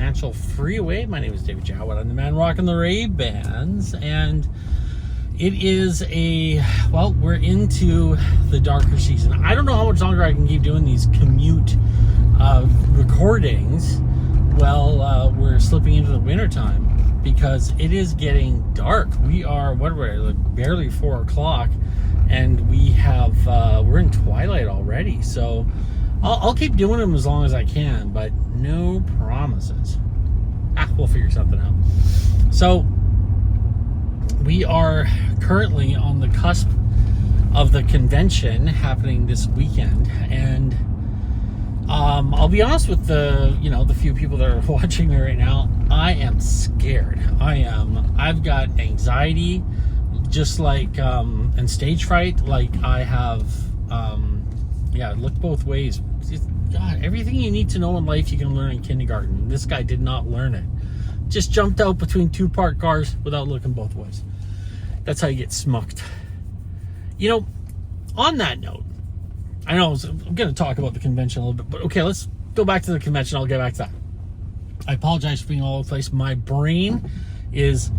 Financial Freeway. My name is David Jowett. I'm the man rocking the Ray-Bans, and it is we're into the darker season. I don't know how much longer I can keep doing these commute recordings. We're slipping into the winter time because it is getting dark. We are, barely 4 o'clock, and we're in twilight already. So I'll keep doing them as long as I can, but no promises. We'll figure something out. So we are currently on the cusp of the convention happening this weekend, and I'll be honest with the few people that are watching me right now. I am scared. I've got anxiety, just like and stage fright. Like I have. Look both ways. God, everything you need to know in life you can learn in kindergarten. This guy did not learn it. Just jumped out between two parked cars without looking both ways. That's how you get smucked. On that note, I know I'm going to talk about the convention a little bit, but okay, let's go back to the convention. I'll get back to that. I apologize for being all over the place. My brain is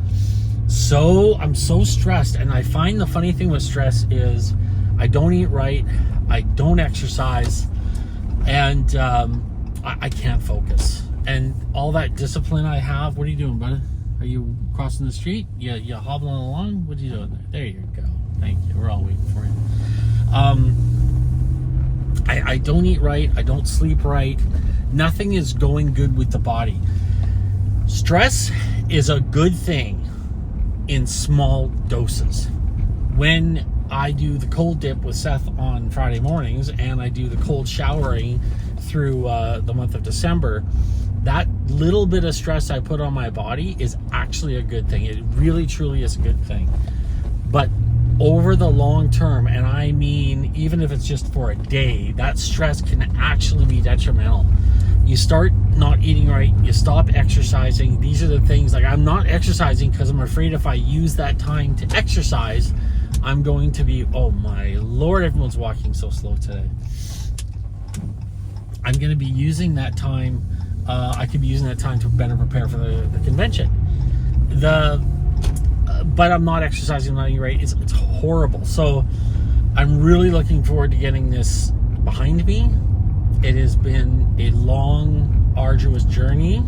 I'm so stressed, and I find the funny thing with stress is I don't eat right, I don't exercise, and I can't focus. And all that discipline I have. What are you doing, buddy? Are you crossing the street? You hobbling along? What are you doing there? There you go. Thank you. We're all waiting for you. I don't eat right. I don't sleep right. Nothing is going good with the body. Stress is a good thing in small doses. When I do the cold dip with Seth on Friday mornings, and I do the cold showering through the month of December, that little bit of stress I put on my body is actually a good thing. It really, truly is a good thing. But over the long term, and I mean, even if it's just for a day, that stress can actually be detrimental. You start not eating right, you stop exercising. These are the things, like I'm not exercising because I'm afraid if I use that time to exercise, I'm going to be, oh my Lord, everyone's walking so slow today. I'm going to be using that time, I could be using that time to better prepare for the convention. But I'm not exercising, I'm not eating right. It's horrible. So I'm really looking forward to getting this behind me. It has been a long, arduous journey.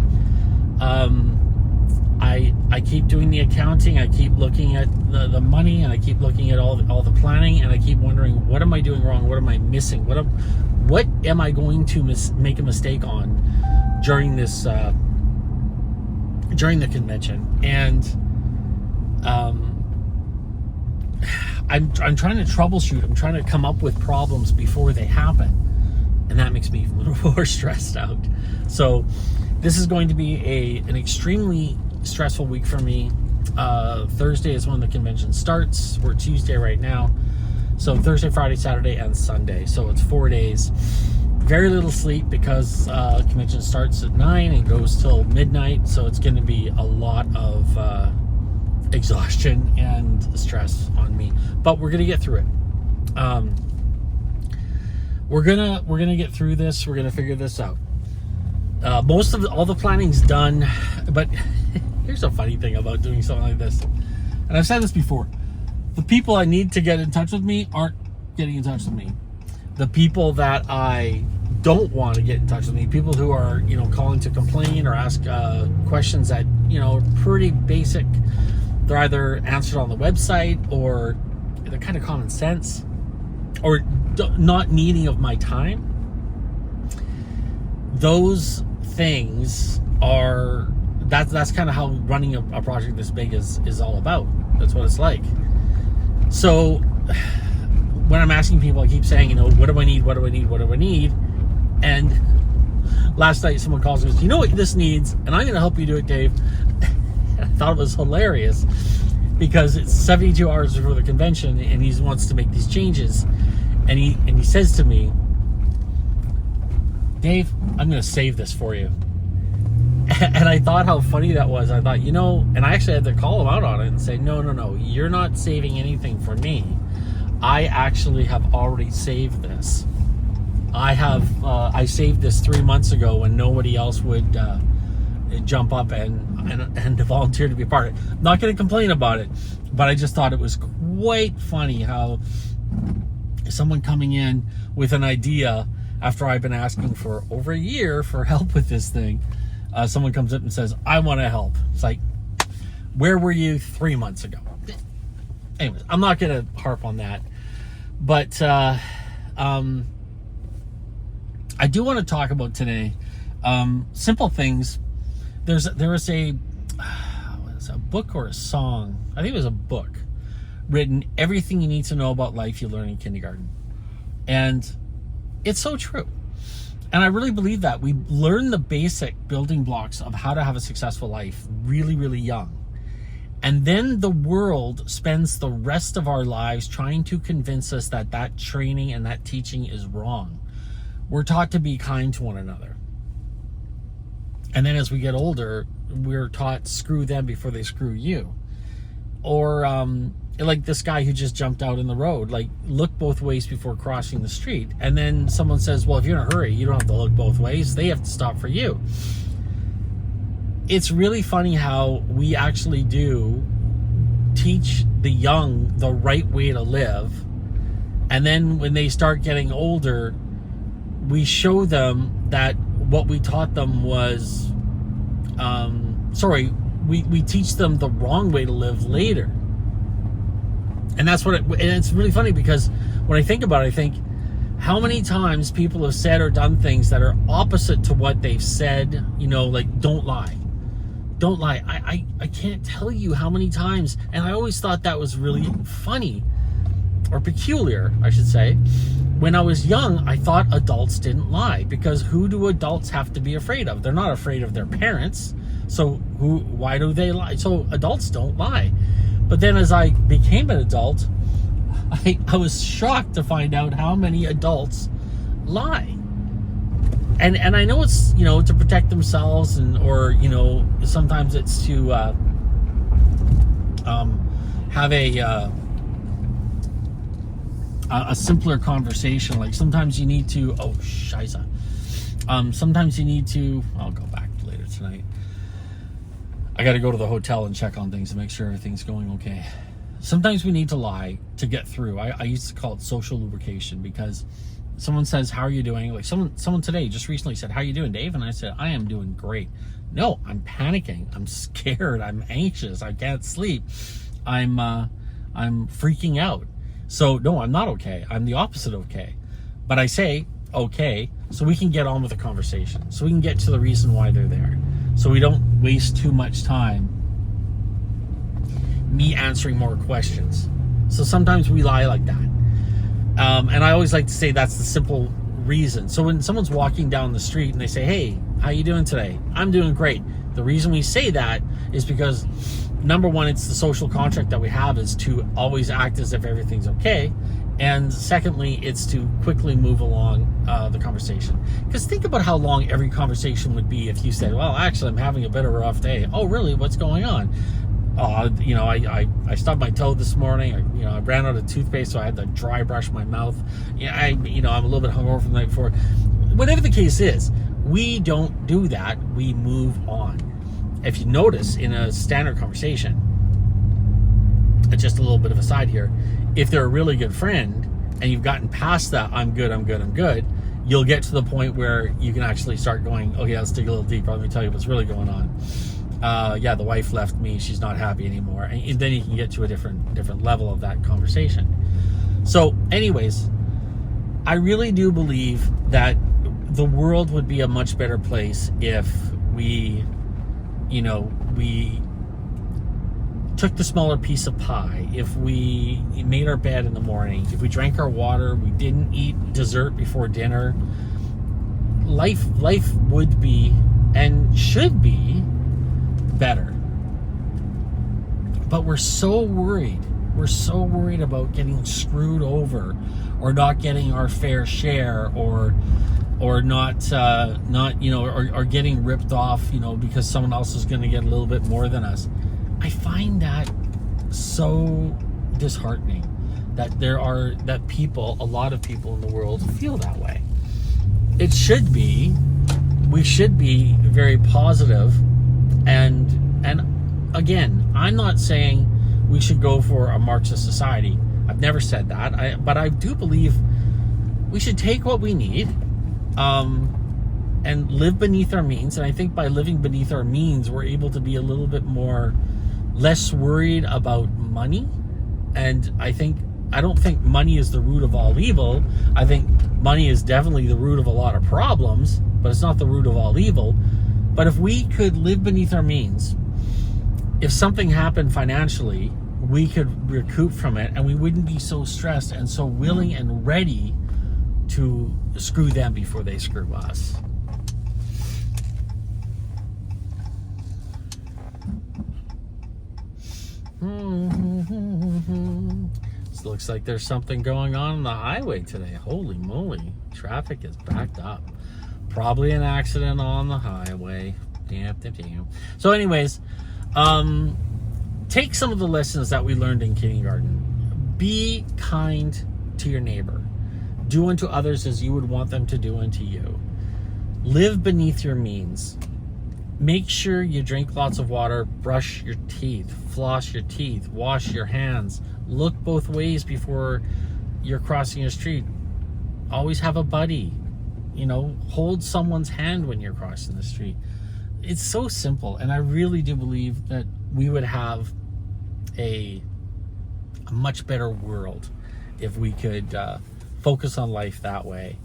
I keep doing the accounting, I keep looking at the money, and I keep looking at all the planning, and I keep wondering, what am I doing wrong? What am I missing? What am I going to make a mistake on during this during the convention? And I'm trying to troubleshoot. I'm trying to come up with problems before they happen, and that makes me even more stressed out. So this is going to be an extremely stressful week for me. Thursday is when the convention starts. We're Tuesday right now, so Thursday, Friday, Saturday, and Sunday. So it's 4 days. Very little sleep because convention starts at 9 and goes till midnight. So it's going to be a lot of exhaustion and stress on me. But we're gonna get through it. We're gonna get through this. We're gonna figure this out. Most of all the planning's done, but here's a funny thing about doing something like this, and I've said this before: the people I need to get in touch with me aren't getting in touch with me. The people that I don't want to get in touch with me, people who are calling to complain or ask questions that are pretty basic, they're either answered on the website or they're kind of common sense or not needing of my time. Those things are that's kind of how running a project this big is all about. That's what it's like. So when I'm asking people, I keep saying, what do I need? What do I need? What do I need? And last night someone calls and goes, you know what this needs? And I'm going to help you do it, Dave. I thought it was hilarious because it's 72 hours before the convention and he wants to make these changes. And he says to me, Dave, I'm going to save this for you. And I thought how funny that was. I thought, and I actually had to call him out on it and say, no, you're not saving anything for me. I actually have already saved this. I saved this 3 months ago when nobody else would jump up and volunteer to be a part of it. I'm not going to complain about it, but I just thought it was quite funny how someone coming in with an idea after I've been asking for over a year for help with this thing, someone comes up and says, I want to help. It's like, where were you 3 months ago? Anyways, I'm not going to harp on that, but I do want to talk about today simple things. There was a book or a song, I think it was a book, written, Everything You Need to Know About Life You Learn in Kindergarten. And it's so true. And I really believe that. We learn the basic building blocks of how to have a successful life really, really young. And then the world spends the rest of our lives trying to convince us that that training and that teaching is wrong. We're taught to be kind to one another. And then as we get older, we're taught screw them before they screw you. Or like this guy who just jumped out in the road, like look both ways before crossing the street. And then someone says, well, if you're in a hurry, you don't have to look both ways. They have to stop for you. It's really funny how we actually do teach the young the right way to live. And then when they start getting older, we show them that what we taught them was, we teach them the wrong way to live later. And that's what and it's really funny because when I think about it, I think how many times people have said or done things that are opposite to what they've said, like don't lie. Don't lie. I can't tell you how many times, and I always thought that was really funny, or peculiar, I should say. When I was young, I thought adults didn't lie, because who do adults have to be afraid of? They're not afraid of their parents, so why do they lie? So adults don't lie. But then as I became an adult, I was shocked to find out how many adults lie. And I know it's, to protect themselves, or sometimes it's to have a simpler conversation. Like sometimes you need to, sometimes you need to, I'll go back later tonight. I got to go to the hotel and check on things and make sure everything's going okay. Sometimes we need to lie to get through. I used to call it social lubrication, because someone says, how are you doing? Like someone today just recently said, how are you doing, Dave? And I said, I am doing great. No, I'm panicking. I'm scared. I'm anxious. I can't sleep. I'm freaking out. So no, I'm not okay. I'm the opposite of okay. But I say okay so we can get on with the conversation. So we can get to the reason why they're there. So we don't waste too much time me answering more questions. So sometimes we lie like that. And I always like to say that's the simple reason. So when someone's walking down the street and they say, hey, how you doing today? I'm doing great. The reason we say that is because, number one, it's the social contract that we have is to always act as if everything's okay. And secondly, it's to quickly move along the conversation. Because think about how long every conversation would be if you said, well, actually, I'm having a bit of a rough day. Oh, really? What's going on? I stubbed my toe this morning. I ran out of toothpaste, so I had to dry brush my mouth. I'm a little bit hungover from the night before. Whatever the case is, we don't do that. We move on. If you notice in a standard conversation, just a little bit of a side here, if they're a really good friend and you've gotten past that, I'm good, you'll get to the point where you can actually start going, okay, let's dig a little deeper. Let me tell you what's really going on. The wife left me. She's not happy anymore. And then you can get to a different level of that conversation. So anyways, I really do believe that the world would be a much better place if we took the smaller piece of pie, if we made our bed in the morning, if we drank our water, we didn't eat dessert before dinner, life would be and should be better. But we're so worried about getting screwed over, or not getting our fair share, or not or getting ripped off, because someone else is going to get a little bit more than us. I find that so disheartening that a lot of people in the world feel that way. We should be very positive And again, I'm not saying we should go for a Marxist society. I've never said that. But I do believe we should take what we need and live beneath our means. And I think by living beneath our means, we're able to be a little bit less worried about money. And I don't think money is the root of all evil. I think money is definitely the root of a lot of problems, but it's not the root of all evil. But if we could live beneath our means, if something happened financially, we could recoup from it, and we wouldn't be so stressed and so willing and ready to screw them before they screw us. This looks like there's something going on the highway today. Holy moly, traffic is backed up. Probably an accident on the highway. Damn. So anyways, take some of the lessons that we learned in kindergarten. Be kind to your neighbor. Do unto others as you would want them to do unto you. Live beneath your means. Make sure you drink lots of water, brush your teeth, floss your teeth, wash your hands, look both ways before you're crossing a street. Always have a buddy. Hold someone's hand when you're crossing the street. It's so simple, and I really do believe that we would have a much better world if we could focus on life that way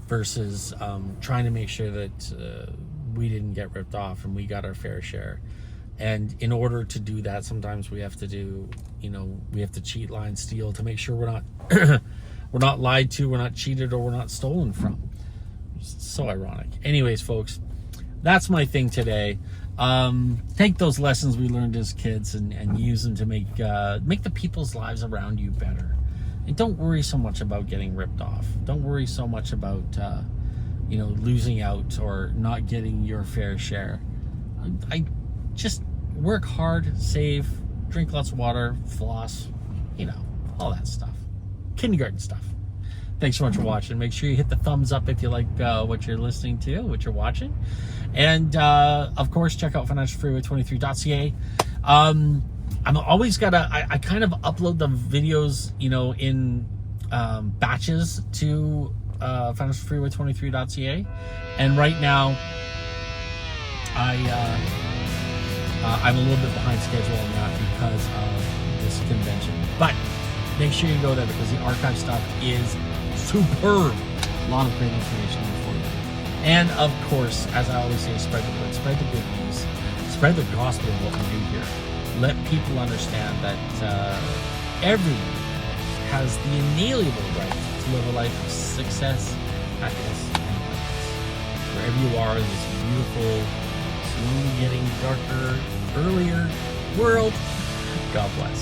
versus trying to make sure that we didn't get ripped off and we got our fair share. And in order to do that, sometimes we have to cheat, lie, and steal to make sure we're not we're not lied to, we're not cheated, or we're not stolen from. It's so ironic. Anyways, folks, that's my thing today. Take those lessons we learned as kids and use them to make the people's lives around you better. And don't worry so much about getting ripped off. Don't worry so much about losing out or not getting your fair share. I just work hard, save, drink lots of water, floss, all that stuff. Kindergarten stuff. Thanks so much for watching. Make sure you hit the thumbs up if you like what you're listening to, what you're watching. And of course, check out financialfreeway23.ca. I'm always I kind of upload the videos, in batches to financialfreeway23.ca. And right now, I'm a little bit behind schedule on that because of this convention. But make sure you go there because the archive stuff is superb. A lot of great information for you. And of course, as I always say, spread the word, spread the good news, spread the gospel of what we do here. Let people understand that everyone has the inalienable right to live a life of success, happiness, and abundance. Wherever you are in this beautiful, slowly getting darker, earlier world, God bless.